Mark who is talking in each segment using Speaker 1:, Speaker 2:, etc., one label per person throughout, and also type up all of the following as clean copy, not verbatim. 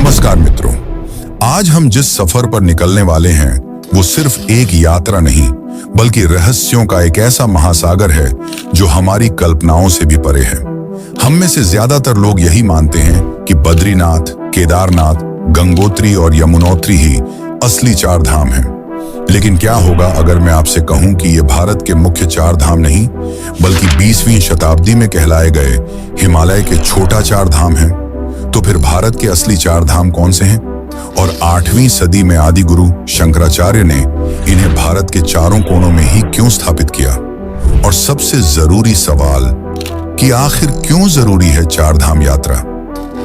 Speaker 1: नमस्कार मित्रों, आज हम जिस सफर पर निकलने वाले हैं वो सिर्फ एक यात्रा नहीं बल्कि रहस्यों का एक ऐसा महासागर है जो हमारी कल्पनाओं से भी परे है। हम में से ज्यादातर लोग यही मानते हैं कि बद्रीनाथ, केदारनाथ, गंगोत्री और यमुनोत्री ही असली चार धाम हैं। लेकिन क्या होगा अगर मैं आपसे कहूं कि ये भारत के मुख्य चार धाम नहीं बल्कि 20वीं शताब्दी में कहलाए गए हिमालय के छोटा चार धाम हैं? तो फिर भारत के असली चार धाम कौन से हैं? और 8वीं सदी में आदि गुरु शंकराचार्य ने इन्हें भारत के चारों कोनों में ही क्यों स्थापित किया? और सबसे जरूरी सवाल कि आखिर क्यों जरूरी है चार धाम यात्रा?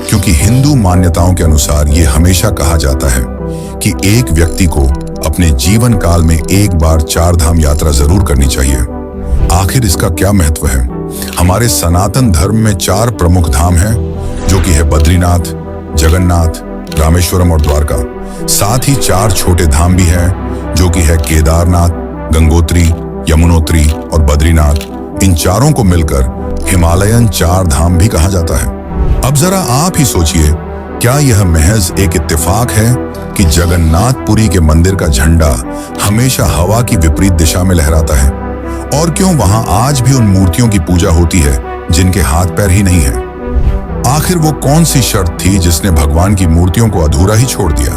Speaker 1: क्योंकि हिंदू मान्यताओं के अनुसार ये हमेशा कहा जाता है कि एक व्यक्ति को अपने जीवन काल में एक बार चार धाम यात्रा जरूर करनी चाहिए। आखिर इसका क्या महत्व है? हमारे सनातन धर्म में चार प्रमुख धाम हैं, जो कि है बद्रीनाथ, जगन्नाथ, रामेश्वरम और द्वारका। साथ ही चार छोटे धाम भी हैं, जो कि है केदारनाथ, गंगोत्री, यमुनोत्री और बद्रीनाथ। इन चारों को मिलकर हिमालयन चार धाम भी कहा जाता है। अब जरा आप ही सोचिए, क्या यह महज एक इत्तेफाक है कि जगन्नाथपुरी के मंदिर का झंडा हमेशा हवा की विपरीत दिशा में लहराता है? और क्यों वहां आज भी उन मूर्तियों की पूजा होती है जिनके हाथ पैर ही नहीं है? आखिर वो कौन सी शर्त थी जिसने भगवान की मूर्तियों को अधूरा ही छोड़ दिया?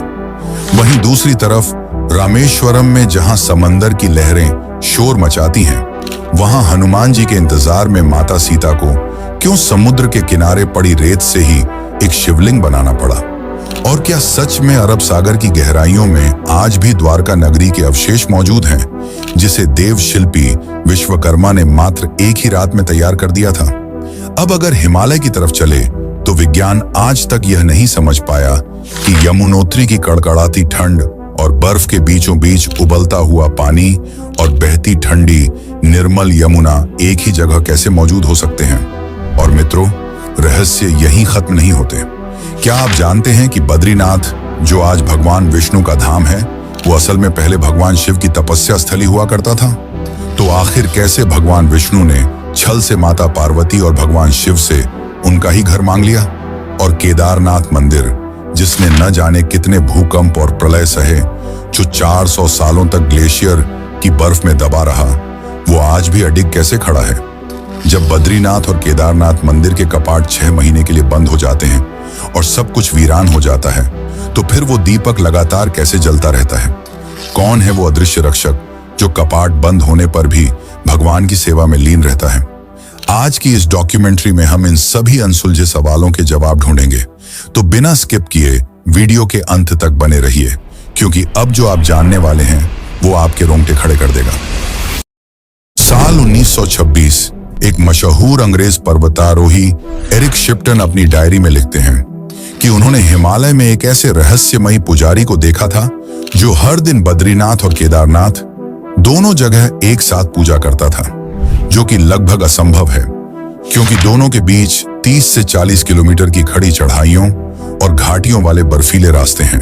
Speaker 1: वहीं दूसरी तरफ रामेश्वरम में जहां समंदर की लहरें शोर मचाती हैं, वहां हनुमान जी के इंतजार में माता सीता को क्यों समुद्र के किनारे पड़ी रेत से ही एक शिवलिंग बनाना पड़ा? और क्या सच में अरब सागर की गहराइयों में आज भी द्वारका नगरी के अवशेष मौजूद हैं, जिसे देव शिल्पी विश्वकर्मा ने मात्र एक ही रात में तैयार कर दिया था? अब अगर हिमालय की तरफ चले तो विज्ञान आज तक यह नहीं समझ पाया कि यमुनोत्री की कड़कड़ाती ठंड और बर्फ के बीचों बीच उबलता हुआ पानी और बहती ठंडी निर्मल यमुना एक ही जगह कैसे मौजूद हो सकते हैं। और मित्रों, रहस्य यहीं खत्म नहीं होते। क्या आप जानते हैं कि बद्रीनाथ, जो आज भगवान विष्णु का धाम है, वो असल में पहले भगवान शिव की तपस्या स्थली हुआ करता था? तो आखिर कैसे भगवान विष्णु ने छल से माता पार्वती और भगवान शिव से उनका ही घर मांग लिया? और केदारनाथ मंदिर, जिसने न जाने कितने भूकंप और प्रलय सहे, जो 400 सालों तक ग्लेशियर की बर्फ में दबा रहा, वो आज भी अडिग कैसे खड़ा है? जब बद्रीनाथ और केदारनाथ मंदिर के कपाट 6 महीने के लिए बंद हो जाते हैं और सब कुछ वीरान हो जाता है, तो फिर वो दीपक लगातार कैसे जलता रहता है? कौन है वो अदृश्य रक्षक जो कपाट बंद होने पर भी भगवान की सेवा में लीन रहता है? आज की इस डॉक्यूमेंट्री में हम इन सभी अनसुलझे सवालों के जवाब ढूंढेंगे, तो बिना स्किप किए वीडियो के अंत तक बने रहिए, क्योंकि अब जो आप जानने वाले हैं वो आपके रोंगटे खड़े कर देगा। साल 1926 एक मशहूर अंग्रेज पर्वतारोही एरिक शिप्टन अपनी डायरी में लिखते हैं कि उन्होंने हिमालय में एक ऐसे रहस्यमयी पुजारी को देखा था जो हर दिन बद्रीनाथ और केदारनाथ दोनों जगह एक साथ पूजा करता था, जो कि लगभग असंभव है, क्योंकि दोनों के बीच 30 से 40 किलोमीटर की खड़ी चढ़ाइयों और घाटियों वाले बर्फीले रास्ते हैं,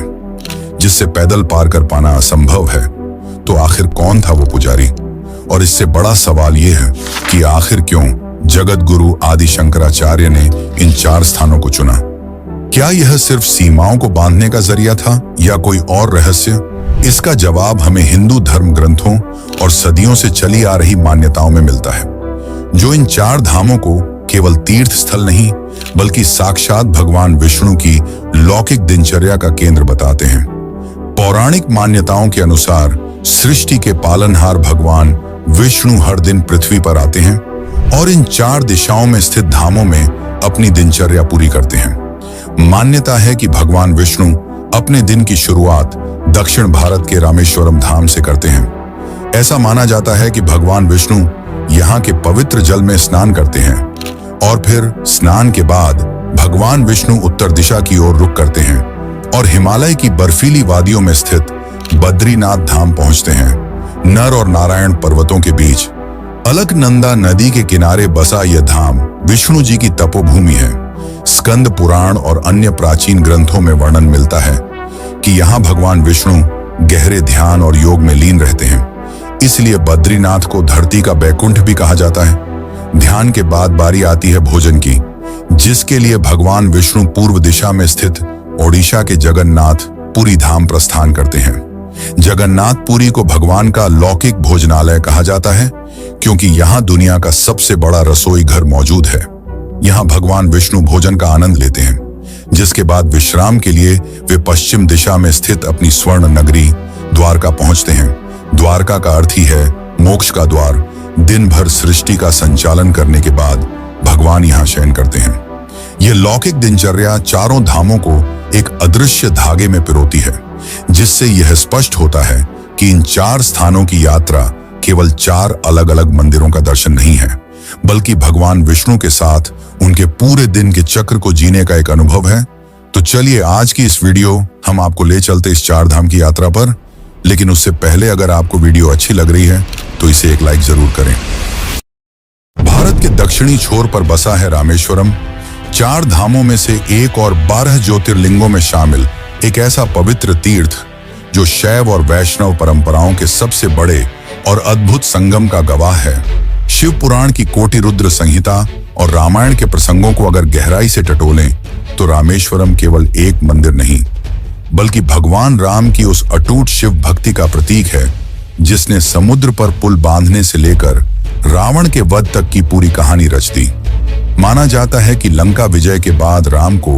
Speaker 1: जिससे पैदल पार कर पाना असंभव है। तो आखिर कौन था वो पुजारी? और इससे बड़ा सवाल ये है कि आखिर क्यों जगत गुरु आदि शंकराचार्य ने इन चार स्थानों को चुना? क्या यह सिर्फ सीमाओं को बांधने का जरिया था या कोई और रहस्य? इसका जवाब हमें हिंदू धर्म ग्रंथों और सदियों से चली आ रही मान्यताओं में मिलता है, जो इन चार धामों को केवल तीर्थ स्थल नहीं बल्कि साक्षात भगवान विष्णु की लौकिक दिनचर्या का केंद्र बताते हैं। पौराणिक मान्यताओं के अनुसार सृष्टि के पालनहार भगवान विष्णु हर दिन पृथ्वी पर आते हैं और इन चार दिशाओं में स्थित धामों में अपनी दिनचर्या पूरी करते हैं। मान्यता है कि भगवान विष्णु अपने दिन की शुरुआत दक्षिण भारत के रामेश्वरम धाम से करते हैं। ऐसा माना जाता है कि भगवान विष्णु यहाँ के पवित्र जल में स्नान करते हैं और फिर स्नान के बाद भगवान विष्णु उत्तर दिशा की ओर रुख करते हैं और हिमालय की बर्फीली वादियों में स्थित बद्रीनाथ धाम पहुंचते हैं। नर और नारायण पर्वतों के बीच अलकनंदा नदी के किनारे बसा यह धाम विष्णु जी की तपोभूमि है। स्कंद पुराण और अन्य प्राचीन ग्रंथों में वर्णन मिलता है कि यहाँ भगवान विष्णु गहरे ध्यान और योग में लीन रहते हैं। इसलिए बद्रीनाथ को धरती का बैकुंठ भी कहा जाता है। ध्यान के बाद बारी आती है भोजन की, जिसके लिए भगवान विष्णु पूर्व दिशा में स्थित ओडिशा के जगन्नाथ पुरी धाम प्रस्थान करते हैं। जगन्नाथ पुरी को भगवान का लौकिक भोजनालय कहा जाता है क्योंकि यहाँ दुनिया का सबसे बड़ा रसोई घर मौजूद है। यहाँ भगवान विष्णु भोजन का आनंद लेते हैं, जिसके बाद विश्राम के लिए वे पश्चिम दिशा में स्थित अपनी स्वर्ण नगरी द्वारका पहुंचते हैं। द्वारका का अर्थ ही है मोक्ष का द्वार। दिन भर सृष्टि का संचालन करने के बाद भगवान यहाँ शयन करते हैं। यह लौकिक दिनचर्या चारों धामों को एक अदृश्य धागे में पिरोती है, जिससे यह स्पष्ट होता है कि इन 4 स्थानों की यात्रा केवल 4 अलग अलग मंदिरों का दर्शन नहीं है, बल्कि भगवान विष्णु के साथ उनके पूरे दिन के चक्र को जीने का एक अनुभव है। तो चलिए आज की इस वीडियो हम आपको ले चलते इस 4 धाम की यात्रा पर। लेकिन उससे पहले अगर आपको वीडियो अच्छी लग रही है तो इसे एक लाइक जरूर करें। भारत के दक्षिणी छोर पर बसा है रामेश्वरम, 4 धामों में से एक और 12 ज्योतिर्लिंगों में शामिल एक ऐसा पवित्र तीर्थ जो शैव और वैष्णव परंपराओं के सबसे बड़े और अद्भुत संगम का गवाह है। शिव पुराण की कोटि रुद्र संहिता और रामायण के प्रसंगों को अगर गहराई से टटोलें तो रामेश्वरम केवल एक मंदिर नहीं, बल्कि भगवान राम की उस अटूट शिव भक्ति का प्रतीक है जिसने समुद्र पर पुल बांधने से लेकर रावण के वध तक की पूरी कहानी रच दी। माना जाता है कि लंका विजय के बाद राम को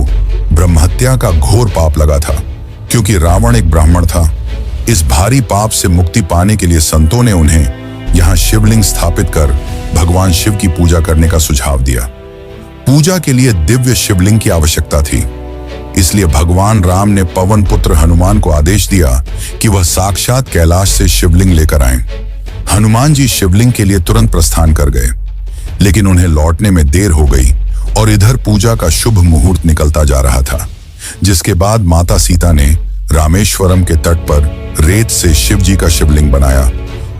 Speaker 1: ब्रह्महत्या का घोर पाप लगा था, क्योंकि रावण एक ब्राह्मण था। इस भारी पाप से मुक्ति पाने के लिए संतों ने उन्हें यहाँ शिवलिंग स्थापित कर भगवान शिव की पूजा करने का सुझाव दिया। पूजा के लिए दिव्य शिवलिंग की आवश्यकता थी, इसलिए भगवान राम ने पवन पुत्र हनुमान को आदेश दिया कि वह साक्षात कैलाश से शिवलिंग लेकर आएं। हनुमान जी शिवलिंग के लिए तुरंत प्रस्थान कर गए, लेकिन उन्हें लौटने में देर हो गई और इधर पूजा का शुभ मुहूर्त निकलता जा रहा था, जिसके बाद माता सीता ने रामेश्वरम के तट पर रेत से शिव जी का शिवलिंग बनाया,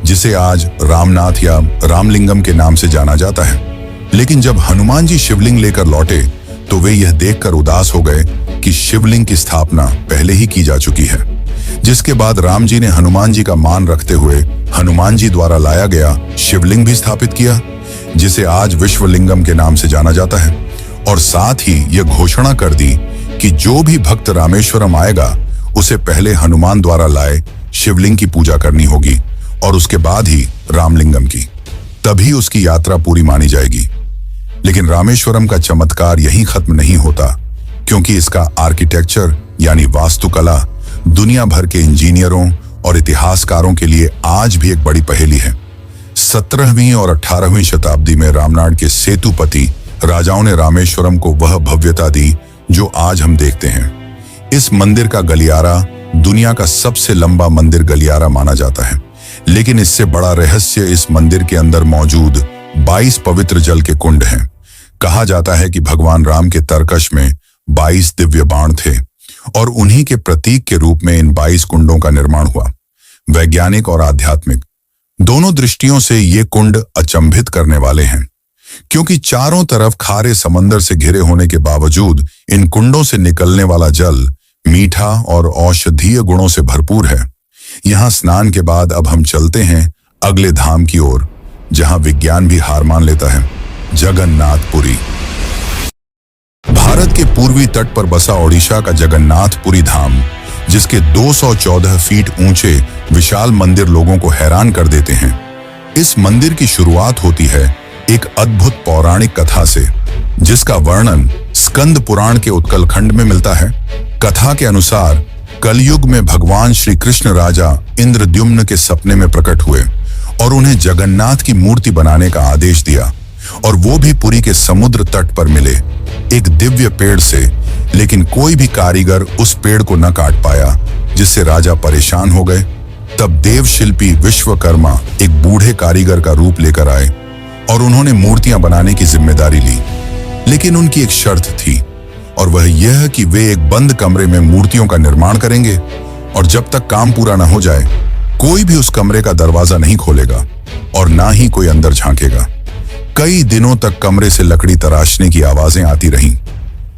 Speaker 1: जिसे आज रामनाथ या रामलिंगम के नाम से जाना जाता है। लेकिन जब हनुमान जी शिवलिंग लेकर लौटे तो वे यह देखकर उदास हो गए कि शिवलिंग की स्थापना पहले ही की जा चुकी है। जिसके बाद राम जी ने हनुमान जी का मान रखते हुए हनुमान जी द्वारा लाया गया शिवलिंग भी स्थापित किया, जिसे आज विश्वलिंगम के नाम से जाना जाता है। और साथ ही यह घोषणा कर दी कि जो भी भक्त रामेश्वरम आएगा उसे पहले हनुमान द्वारा लाए शिवलिंग की पूजा करनी होगी और उसके बाद ही रामलिंगम की, तभी उसकी यात्रा पूरी मानी जाएगी। लेकिन रामेश्वरम का चमत्कार यहीं खत्म नहीं होता, क्योंकि इसका आर्किटेक्चर यानी वास्तुकला दुनिया भर के इंजीनियरों और इतिहासकारों के लिए आज भी एक बड़ी पहेली है। 17वीं और 18वीं शताब्दी में रामनाड के सेतुपति राजाओं ने रामेश्वरम को वह भव्यता दी जो आज हम देखते हैं। इस मंदिर का गलियारा दुनिया का सबसे लंबा मंदिर गलियारा माना जाता है, लेकिन इससे बड़ा रहस्य इस मंदिर के अंदर मौजूद 22 पवित्र जल के कुंड हैं। कहा जाता है कि भगवान राम के तरकश में 22 दिव्य बाण थे और उन्हीं के प्रतीक के रूप में इन 22 कुंडों का निर्माण हुआ। वैज्ञानिक और आध्यात्मिक दोनों दृष्टियों से ये कुंड अचंभित करने वाले हैं, क्योंकि चारों तरफ खारे समंदर से घिरे होने के बावजूद इन कुंडों से निकलने वाला जल मीठा और औषधीय गुणों से भरपूर है। यहाँ स्नान के बाद अब हम चलते हैं अगले धाम की ओर, जहाँ विज्ञान भी हार मान लेता है, जगन्नाथपुरी। भारत के पूर्वी तट पर बसा ओडिशा का जगन्नाथपुरी धाम, जिसके 214 फीट ऊंचे विशाल मंदिर लोगों को हैरान कर देते हैं। इस मंदिर की शुरुआत होती है एक अद्भुत पौराणिक कथा से, जिसका वर्णन स्कंद पुराण के उत्कलखंड में मिलता है। कथा के अनुसार कलयुग में भगवान श्री कृष्ण राजा इंद्रद्युम्न के सपने में प्रकट हुए और उन्हें जगन्नाथ की मूर्ति बनाने का आदेश दिया, और वो भी पुरी के समुद्र तट पर मिले एक दिव्य पेड़ से। लेकिन कोई भी कारीगर उस पेड़ को न काट पाया, जिससे राजा परेशान हो गए। तब देव शिल्पी विश्वकर्मा एक बूढ़े कारीगर का रूप लेकर आए और उन्होंने मूर्तियां बनाने की जिम्मेदारी ली। लेकिन उनकी एक शर्त थी, और वह यह कि वे एक बंद कमरे में मूर्तियों का निर्माण करेंगे, और जब तक काम पूरा न हो जाए कोई भी उस कमरे का दरवाजा नहीं खोलेगा और ना ही कोई अंदर झांकेगा। कई दिनों तक कमरे से लकड़ी तराशने की आवाजें आती रहीं,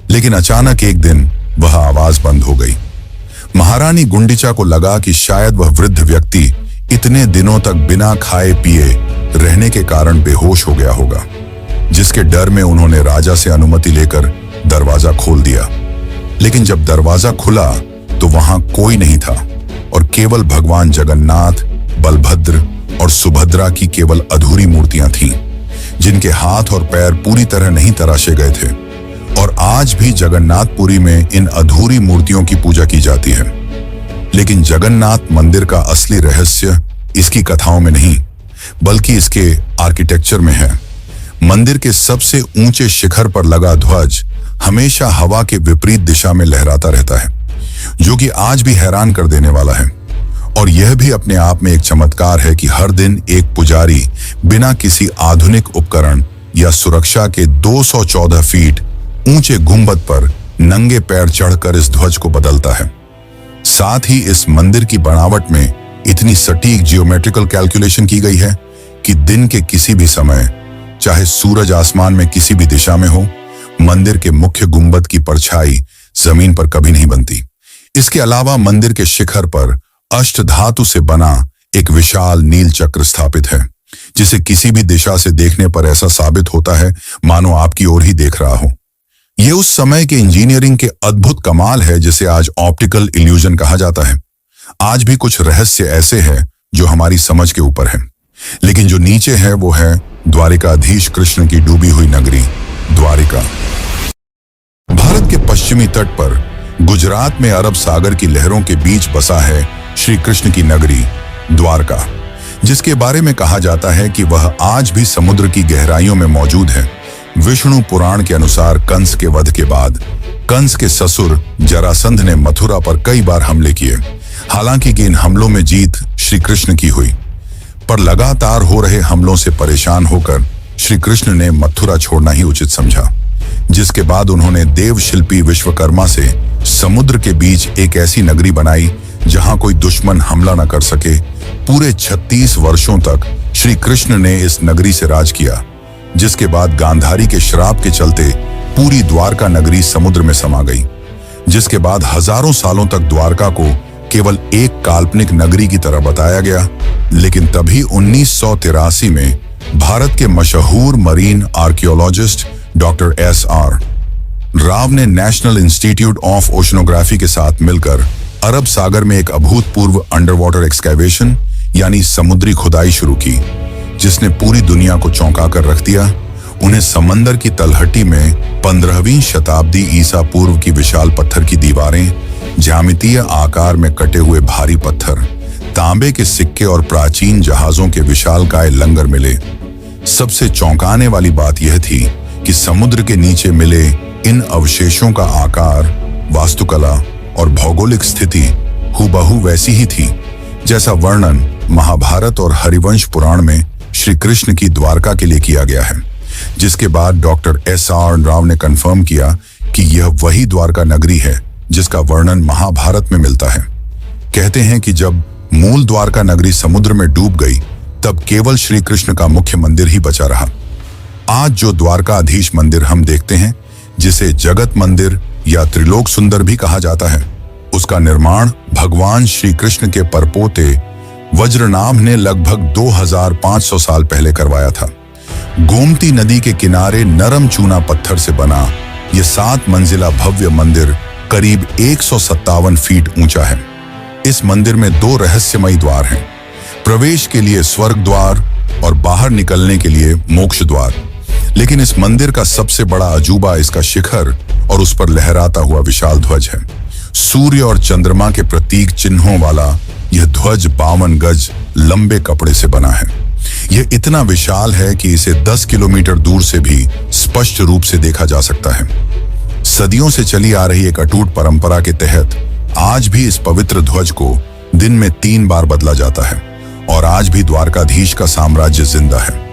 Speaker 1: लेकिन अचानक एक दिन वह आवाज बंद हो गई। महारानी गुंडिचा को लगा कि शायद वह वृद्ध व्यक्ति इतने दिनों तक बिना खाए पिए रहने के कारण बेहोश हो गया होगा, जिसके डर में उन्होंने राजा से अनुमति लेकर दरवाजा खोल दिया। लेकिन जब दरवाजा खुला तो वहां कोई नहीं था और केवल भगवान जगन्नाथ, बलभद्र और सुभद्रा की केवल अधूरी मूर्तियां थीं, जिनके हाथ और पैर पूरी तरह नहीं तराशे गए थे। और आज भी जगन्नाथपुरी में इन अधूरी मूर्तियों की पूजा की जाती है। लेकिन जगन्नाथ मंदिर का असली रहस्य इसकी कथाओं में नहीं, बल्कि इसके आर्किटेक्चर में है। मंदिर के सबसे ऊंचे शिखर पर लगा ध्वज हमेशा हवा के विपरीत दिशा में लहराता रहता है, जो कि आज भी हैरान कर देने वाला है। और यह भी अपने आप में एक चमत्कार है कि हर दिन एक पुजारी बिना किसी आधुनिक उपकरण या सुरक्षा के 214 फीट ऊंचे गुंबद पर नंगे पैर चढ़कर इस ध्वज को बदलता है। साथ ही इस मंदिर की बनावट में इतनी सटीक जियोमेट्रिकल कैलकुलेशन की गई है कि दिन के किसी भी समय, चाहे सूरज आसमान में किसी भी दिशा में हो, मंदिर के मुख्य गुंबद की परछाई जमीन पर कभी नहीं बनती। इसके अलावा मंदिर के शिखर पर अष्टधातु से बना एक विशाल नील चक्र स्थापित है, जिसे किसी भी दिशा से देखने पर ऐसा साबित होता है मानो आपकी ओर ही देख रहा हो। यह उस समय के इंजीनियरिंग के अद्भुत कमाल है, जिसे आज ऑप्टिकल इल्यूजन कहा जाता है। आज भी कुछ रहस्य ऐसे हैं जो हमारी समझ के ऊपर है, लेकिन जो नीचे है वो है द्वारिकाधीश कृष्ण की डूबी हुई नगरी द्वारिका। भारत के पश्चिमी तट पर गुजरात में अरब सागर की लहरों के बीच बसा है श्री कृष्ण की नगरी द्वारका, जिसके बारे में कहा जाता है कि वह आज भी समुद्र की गहराइयों में मौजूद है। विष्णु पुराण के अनुसार कंस के वध के बाद कंस के ससुर जरासंध ने मथुरा पर कई बार हमले किए। हालांकि इन हमलों में जीत श्री कृष्ण की हुई, पर लगातार हो रहे हमलों से परेशान होकर श्री कृष्ण ने मथुरा छोड़ना ही उचित समझा, जिसके बाद उन्होंने देव शिल्पी विश्वकर्मा से समुद्र के बीच एक ऐसी नगरी बनाई जहां कोई दुश्मन हमला न कर सके। पूरे 36 वर्षों तक श्री कृष्ण ने इस नगरी से राज किया, जिसके बाद गांधारी के श्राप के चलते पूरी द्वारका नगरी समुद्र में समा गई, जिसके बाद हजारों सालों तक द्वारका को केवल एक काल्पनिक नगरी की तरह बताया गया। लेकिन तभी 1983 में भारत के मशहूर marine archaeologist doctor S.R. Rao ने नेशनल इंस्टीट्यूट ऑफ ओशनोग्राफी के साथ मिलकर अरब सागर में एक अभूतपूर्व अंडर वाटर एक्सकैवेशन यानी समुद्री खुदाई शुरू की, जिसने पूरी दुनिया को चौंका कर रख दिया। उन्हें समंदर की तलहटी में 15वीं शताब्दी ईसा पूर्व की विशाल पत्थर की दीवारें, ज्यामितीय आकार में कटे हुए भारी पत्थर, तांबे के सिक्के और प्राचीन जहाजों के विशालकाय लंगर मिले। सबसे चौंकाने वाली बात यह थी कि समुद्र के नीचे मिले इन अवशेषों का आकार, वास्तुकला और भौगोलिक स्थिति हूबहू वैसी ही थी जैसा वर्णन महाभारत और हरिवंश पुराण में श्री कृष्ण की द्वारका के लिए किया गया है। जिसके बाद डॉक्टर S.R. राव ने कंफर्म किया कि यह वही द्वारका नगरी है जिसका वर्णन महाभारत में मिलता है। कहते हैं कि जब मूल द्वारका नगरी समुद्र में डूब गई, तब केवल श्री कृष्ण का मुख्य मंदिर ही बचा रहा। आज जो द्वारकाधीश मंदिर हम देखते हैं, जिसे जगत मंदिर या त्रिलोक सुंदर भी कहा जाता है, उसका निर्माण भगवान श्री कृष्ण के परपोते वज्रनाभ ने लगभग 2500 साल पहले करवाया था। गोमती नदी के किनारे नरम चूना पत्थर से बना यह 7 मंजिला भव्य मंदिर करीब 157 फीट ऊंचा है। इस मंदिर में 2 रहस्यमयी द्वार हैं, प्रवेश के लिए स्वर्ग द्वार और बाहर निकलने के लिए मोक्ष द्वार। लेकिन इस मंदिर का सबसे बड़ा अजूबा इसका शिखर और उस पर लहराता हुआ विशाल ध्वज है। सूर्य और चंद्रमा के प्रतीक चिन्हों वाला यह ध्वज 52 गज लंबे कपड़े से बना है। यह इतना विशाल है कि इसे 10 किलोमीटर दूर से भी स्पष्ट रूप से देखा जा सकता है। सदियों से चली आ रही एक अटूट परंपरा के तहत आज भी इस पवित्र ध्वज को दिन में 3 बार बदला जाता है और आज भी द्वारकाधीश का साम्राज्य जिंदा है।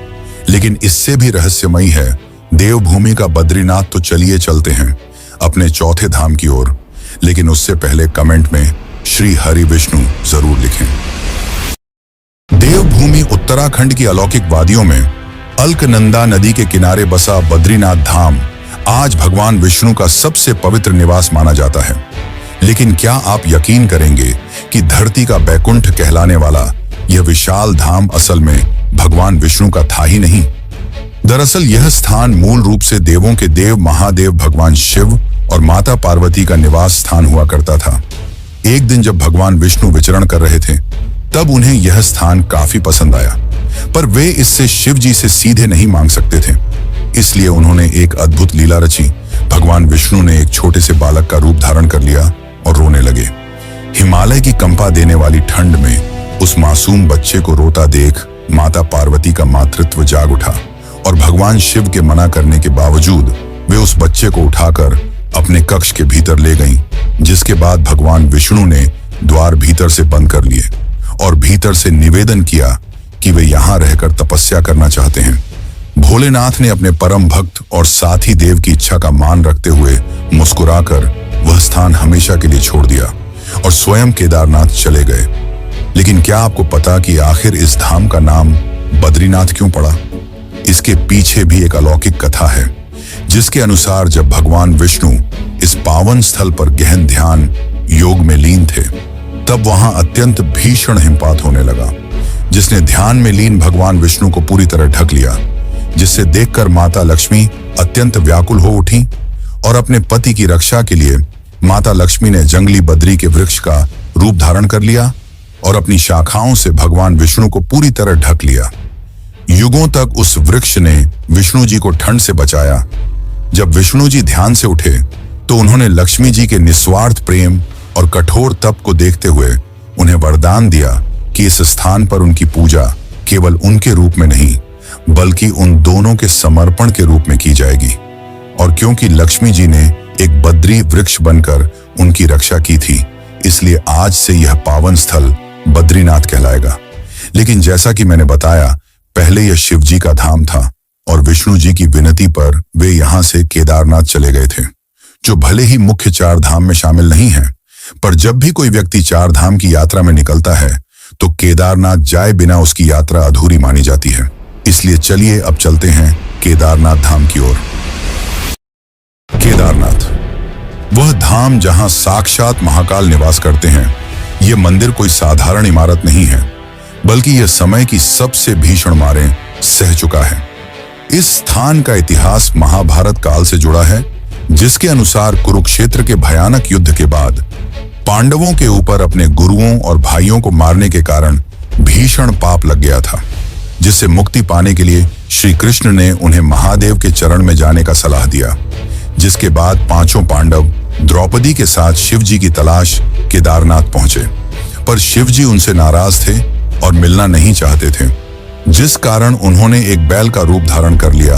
Speaker 1: लेकिन इससे भी रहस्यमयी है देवभूमि का बद्रीनाथ। तो चलिए चलते हैं अपने चौथे धाम की ओर, लेकिन उससे पहले कमेंट में श्री हरि विष्णु जरूर लिखें। देवभूमि उत्तराखंड की अलौकिक वादियों में अलकनंदा नदी के किनारे बसा बद्रीनाथ धाम आज भगवान विष्णु का सबसे पवित्र निवास माना जाता है। लेकिन क्या आप यकीन करेंगे कि धरती का बैकुंठ कहलाने वाला यह विशाल धाम असल में भगवान विष्णु का था ही नहीं। दरअसल यह स्थान मूल रूप से देवों के देव महादेव भगवान शिव और माता पार्वती का निवास स्थान हुआ करता था। एक दिन जब भगवान विष्णु विचरण कर रहे थे, तब उन्हें यह स्थान काफी पसंद आया, पर वे इससे शिव जी से सीधे नहीं मांग सकते थे। इसलिए उन्होंने एक अद्भुत लीला रची। भगवान विष्णु ने एक छोटे से बालक का रूप धारण कर लिया और रोने लगे। हिमालय की कंपा देने वाली ठंड में उस मासूम बच्चे को रोता देख माता पार्वती का मातृत्व जाग उठा और भगवान शिव के मना करने के बावजूद वे उस बच्चे को उठाकर अपने कक्ष के भीतर ले गईं, जिसके बाद भगवान विष्णु ने द्वार भीतर से बंद कर लिए और भीतर से निवेदन किया कि वे यहाँ रहकर तपस्या करना चाहते हैं। भोलेनाथ ने अपने परम भक्त और साथी देव की इच्छा का मान रखते हुए मुस्कुराकर वह स्थान हमेशा के लिए छोड़ दिया और स्वयं केदारनाथ चले गए। लेकिन क्या आपको पता कि आखिर इस धाम का नाम बद्रीनाथ क्यों पड़ा? इसके पीछे भी एक अलौकिक कथा है, जिसके अनुसार जब भगवान विष्णु इस पावन स्थल पर गहन ध्यान योग में लीन थे, तब वहां अत्यंत भीषण हिमपात होने लगा, जिसने ध्यान में लीन भगवान विष्णु को पूरी तरह ढक लिया, जिससे देखकर माता लक्ष्मी अत्यंत व्याकुल हो उठी और अपने पति की रक्षा के लिए माता लक्ष्मी ने जंगली बद्री के वृक्ष का रूप धारण कर लिया और अपनी शाखाओं से भगवान विष्णु को पूरी तरह ढक लिया। युगों तक उस वृक्ष ने विष्णु जी को ठंड से बचाया। जब विष्णु जी ध्यान से उठे तो उन्होंने लक्ष्मी जी के निस्वार्थ प्रेम और कठोर तप को देखते हुए उन्हें वरदान दिया कि इस स्थान पर उनकी पूजा केवल उनके रूप में नहीं, बल्कि उन दोनों के समर्पण के रूप में की जाएगी। और क्योंकि लक्ष्मी जी ने एक बद्री वृक्ष बनकर उनकी रक्षा की थी, इसलिए आज से यह पावन स्थल बद्रीनाथ कहलाएगा। लेकिन जैसा कि मैंने बताया, पहले यह शिव जी का धाम था और विष्णु जी की विनती पर वे यहां से केदारनाथ चले गए थे, जो भले ही मुख्य चार धाम में शामिल नहीं है, पर जब भी कोई व्यक्ति चार धाम की यात्रा में निकलता है तो केदारनाथ जाए बिना उसकी यात्रा अधूरी मानी जाती है। इसलिए चलिए अब चलते हैं केदारनाथ धाम की ओर। केदारनाथ, वह धाम जहां साक्षात महाकाल निवास करते हैं। यह मंदिर कोई साधारण इमारत नहीं है, बल्कि यह समय की सबसे भीषण मारें सह चुका है। इस स्थान का इतिहास महाभारत काल से जुड़ा है, जिसके अनुसार कुरुक्षेत्र के भयानक युद्ध के बाद पांडवों के ऊपर अपने गुरुओं और भाइयों को मारने के कारण भीषण पाप लग गया था, जिससे मुक्ति पाने के लिए श्री कृष्ण ने उन्हें महादेव के चरण में जाने का सलाह दिया। जिसके बाद पांचों पांडव द्रौपदी के साथ शिव जी की तलाश केदारनाथ पहुंचे, पर शिव जी उनसे नाराज थे और मिलना नहीं चाहते थे, जिस कारण उन्होंने एक बैल का रूप धारण कर लिया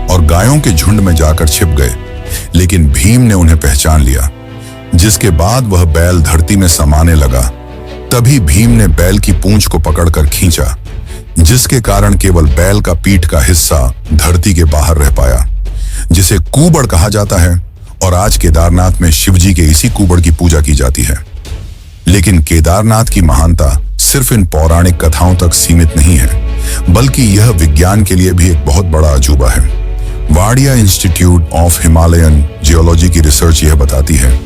Speaker 1: और गायों के झुंड में जाकर छिप गए। लेकिन भीम ने उन्हें पहचान लिया, जिसके बाद वह बैल धरती में समाने लगा। तभी भीम ने बैल की पूंछ को पकड़कर खींचा, जिसके कारण केवल बैल का पीठ का हिस्सा धरती के बाहर रह पाया, जिसे कूबड़ कहा जाता है। और आज केदारनाथ में शिव जी के इसी कूबड़ की पूजा की जाती है। लेकिन केदारनाथ की महानता सिर्फ इन पौराणिक कथाओं तक सीमित नहीं है, बल्कि यह विज्ञान के लिए भी एक बहुत बड़ा अजूबा है। Wadia institute of Himalayan geology की रिसर्च यह बताती है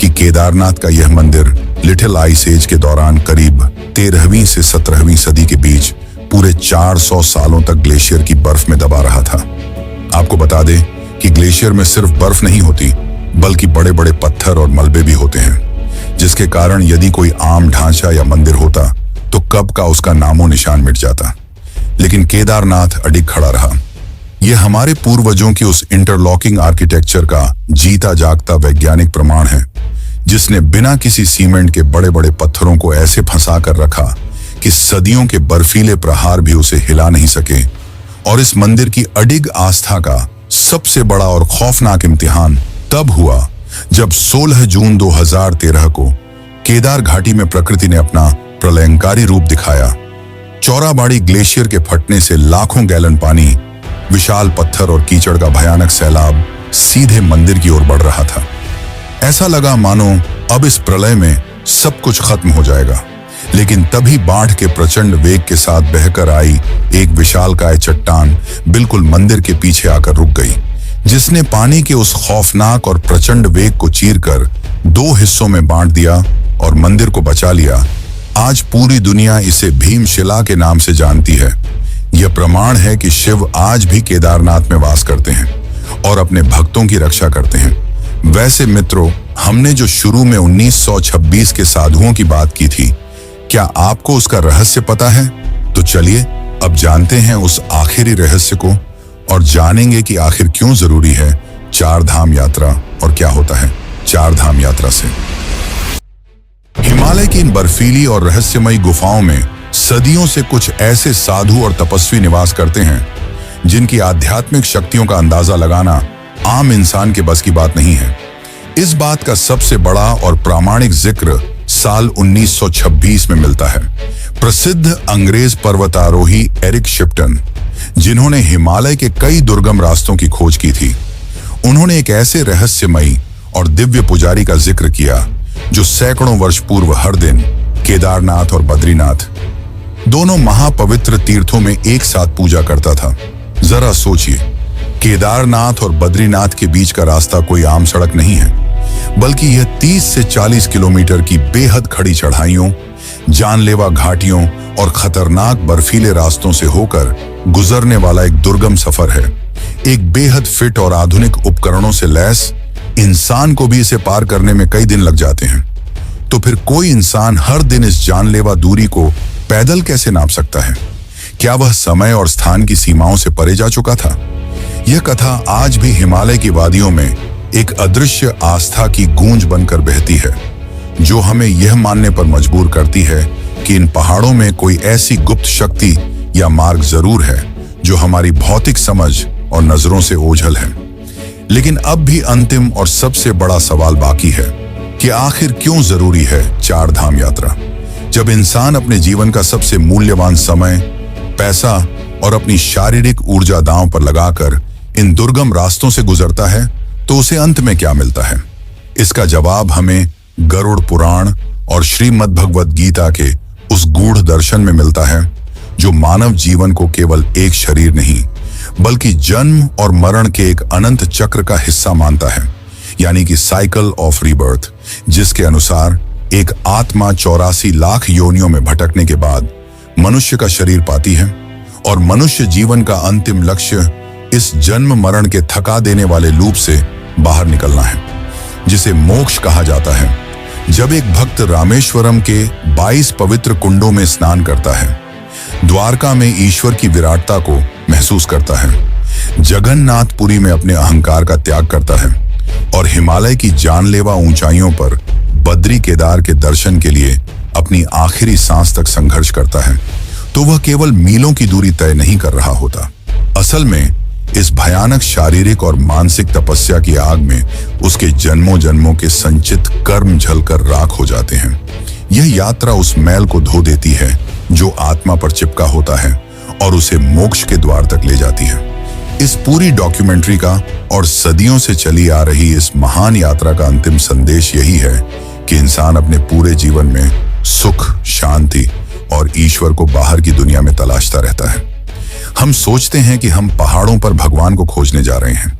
Speaker 1: कि केदारनाथ का यह मंदिर लिटिल आइस एज के दौरान करीब 13वीं से 17वीं सदी के बीच पूरे 400 सालों तक ग्लेशियर की बर्फ में दबा रहा था। आपको बता दें कि ग्लेशियर में सिर्फ बर्फ नहीं होती, बल्कि बड़े बड़े पत्थर और मलबे भी होते हैं, जिसके कारण यदि कोई आम ढांचा या मंदिर होता तो कब का उसका नामो निशान मिट जाता। लेकिन केदारनाथ अडिग खड़ा रहा। यह हमारे पूर्वजों की उस इंटरलॉकिंग आर्किटेक्चर का जीता जागता वैज्ञानिक प्रमाण है, जिसने बिना किसी सीमेंट के बड़े बड़े पत्थरों को ऐसे फंसा कर रखा कि सदियों के बर्फीले प्रहार भी उसे हिला नहीं सके। और इस मंदिर की अडिग आस्था का सबसे बड़ा और खौफनाक इम्तिहान तब हुआ जब 16 जून 2013 को केदार घाटी में प्रकृति ने अपना प्रलयंकारी रूप दिखाया। चौराबाड़ी ग्लेशियर के फटने से लाखों गैलन पानी, विशाल पत्थर और कीचड़ का भयानक सैलाब सीधे मंदिर की ओर बढ़ रहा था। ऐसा लगा मानो अब इस प्रलय में सब कुछ खत्म हो जाएगा। लेकिन तभी बाढ़ के प्रचंड वेग के साथ बहकर आई एक विशालकाय चट्टान बिल्कुल मंदिर के पीछे आकर रुक गई, जिसने पानी के उस खौफनाक और प्रचंड वेग को चीरकर 2 हिस्सों में बांट दिया और मंदिर को बचा लिया। आज पूरी दुनिया इसे भीमशिला के नाम से जानती है। यह प्रमाण है कि शिव आज भी केदारनाथ में वास करते हैं और अपने भक्तों की रक्षा करते हैं। वैसे मित्रों, हमने जो शुरू में 1926 के साधुओं की बात की थी, क्या आपको उसका रहस्य पता है? तो चलिए अब जानते हैं उस आखिरी रहस्य को और जानेंगे कि आखिर क्यों जरूरी है चार धाम यात्रा और क्या होता है चार धाम यात्रा से। हिमालय की इन बर्फीली और रहस्यमयी गुफाओं में सदियों से कुछ ऐसे साधु और तपस्वी निवास करते हैं जिनकी आध्यात्मिक शक्तियों का अंदाजा लगाना आम इंसान के बस की बात नहीं है। इस बात का सबसे बड़ा और प्रामाणिक जिक्र साल 1926 में मिलता है। प्रसिद्ध अंग्रेज पर्वतारोही एरिक शिप्टन, जिन्होंने हिमालय के कई दुर्गम रास्तों की खोज की थी, उन्होंने एक ऐसे रहस्यमयी और दिव्य पुजारी का जिक्र किया जो सैकड़ों वर्ष पूर्व हर दिन केदारनाथ और बद्रीनाथ, दोनों महापवित्र तीर्थों में एक साथ पूजा करता था। जरा सोचिए, केदारनाथ और बद्रीनाथ के बीच का रास्ता कोई आम सड़क नहीं है, बल्कि यह 30 से 40 किलोमीटर की बेहद खड़ी चढ़ाइयों, जानलेवा घाटियों और खतरनाक बर्फीले रास्तों से होकर गुजरने वाला एक दुर्गम सफर है। एक बेहद फिट और आधुनिक उपकरणों से लैस इंसान को भी इसे पार करने में कई दिन लग जाते हैं। तो फिर कोई इंसान हर दिन इस जानलेवा दूरी को पैदल कैसे नाप सकता है? क्या वह समय और स्थान की सीमाओं से परे जा चुका था? यह कथा आज भी हिमालय की वादियों में एक अदृश्य आस्था की गूंज बनकर बहती है, जो हमें यह मानने पर मजबूर करती है कि इन पहाड़ों में कोई ऐसी गुप्त शक्ति या मार्ग जरूर है जो हमारी भौतिक समझ और नजरों से ओझल है। लेकिन अब भी अंतिम और सबसे बड़ा सवाल बाकी है कि आखिर क्यों जरूरी है चार धाम यात्रा? जब इंसान अपने जीवन का सबसे मूल्यवान समय, पैसा और अपनी शारीरिक ऊर्जा दांव पर लगाकर इन दुर्गम रास्तों से गुजरता है, तो उसे अंत में क्या मिलता है? इसका जवाब हमें गरुड़ पुराण और श्रीमद् भगवद गीता के उस गूढ़ दर्शन में मिलता है, जो मानव जीवन को केवल एक शरीर नहीं बल्कि जन्म और मरण के एक अनंत चक्र का हिस्सा मानता है, यानी कि साइकिल ऑफ रीबर्थ, जिसके अनुसार एक आत्मा 84 लाख योनियों में भटकने के बाद मनुष्य का शरीर पाती है और मनुष्य जीवन का अंतिम लक्ष्य इस जन्म मरण के थका देने वाले लूप से बाहर निकलना है, जिसे मोक्ष कहा जाता है। जब एक भक्त रामेश्वरम के 22 पवित्र कुंडों में स्नान करता है, द्वारका में ईश्वर की विराटता को महसूस करता है, जगन्नाथपुरी में अपने अहंकार का त्याग करता है और हिमालय की जानलेवा ऊंचाइयों पर बद्री केदार के दर्शन के लिए अपनी आखिरी सांस तक संघर्ष करता है, तो वह केवल मीलों की दूरी तय नहीं कर रहा होता। असल में इस भयानक शारीरिक और मानसिक तपस्या की आग में उसके जन्मों जन्मों के संचित कर्म जलकर राख हो जाते हैं। यह यात्रा उस मैल को धो देती है जो आत्मा पर चिपका होता है और उसे मोक्ष के द्वार तक ले जाती है। इस पूरी डॉक्यूमेंट्री का और सदियों से चली आ रही इस महान यात्रा का अंतिम संदेश यही है कि इंसान अपने पूरे जीवन में सुख, शांति और ईश्वर को बाहर की दुनिया में तलाशता रहता है। हम सोचते हैं कि हम पहाड़ों पर भगवान को खोजने जा रहे हैं,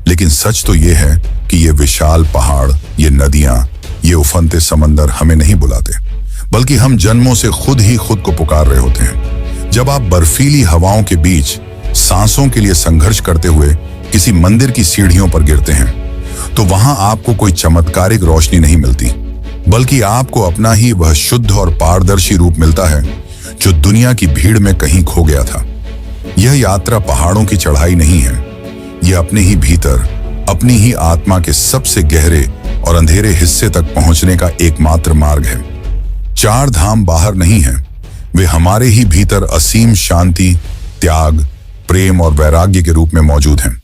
Speaker 1: लेकिन सच तो ये है कि ये विशाल पहाड़, ये नदियां, ये उफनते समंदर हमें नहीं बुलाते, बल्कि हम जन्मों से खुद ही खुद को पुकार रहे होते हैं। जब आप बर्फीली हवाओं के बीच सांसों के लिए संघर्ष करते हुए किसी मंदिर की सीढ़ियों पर गिरते हैं, तो वहां आपको कोई चमत्कारिक रोशनी नहीं मिलती, बल्कि आपको अपना ही वह शुद्ध और पारदर्शी रूप मिलता है जो दुनिया की भीड़ में कहीं खो गया था। यह यात्रा पहाड़ों की चढ़ाई नहीं है, यह अपने ही भीतर, अपनी ही आत्मा के सबसे गहरे और अंधेरे हिस्से तक पहुंचने का एकमात्र मार्ग है। चार धाम बाहर नहीं है, वे हमारे ही भीतर असीम शांति, त्याग, प्रेम और वैराग्य के रूप में मौजूद हैं।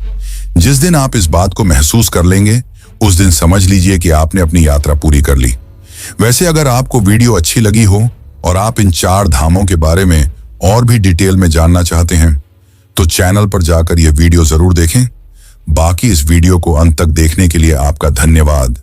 Speaker 1: जिस दिन आप इस बात को महसूस कर लेंगे, उस दिन समझ लीजिए कि आपने अपनी यात्रा पूरी कर ली। वैसे अगर आपको वीडियो अच्छी लगी हो और आप इन चार धामों के बारे में और भी डिटेल में जानना चाहते हैं, तो चैनल पर जाकर यह वीडियो जरूर देखें। बाकी इस वीडियो को अंत तक देखने के लिए आपका धन्यवाद।